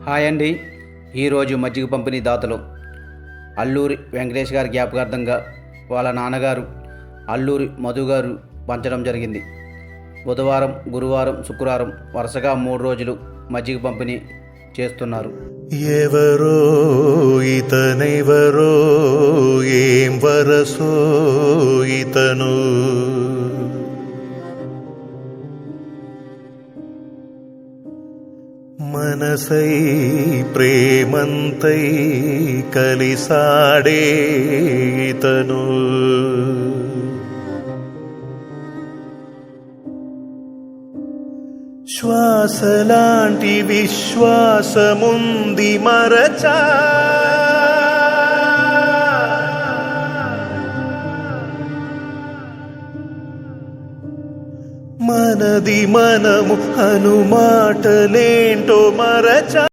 Hi అండి. ఈరోజు మజ్జిగ పంపిణీ దాతలు అల్లూరి వెంకటేష్ గారి జ్ఞాపకార్థంగా వాళ్ళ నాన్నగారు అల్లూరి మధు గారు పంచడం జరిగింది. బుధవారం, గురువారం, శుక్రవారం వరుసగా 3 రోజులు మజ్జిగ పంపిణీ చేస్తున్నారు. ఎవరో ఇతనెవరో ఏం వరసో ఇతను, మనసై ప్రేమంతై కలిసాడే ఇతను, శ్వాసలాంటి విశ్వాసముంది మరచా, మనది మనము అనుమాటలేంటో మరచా.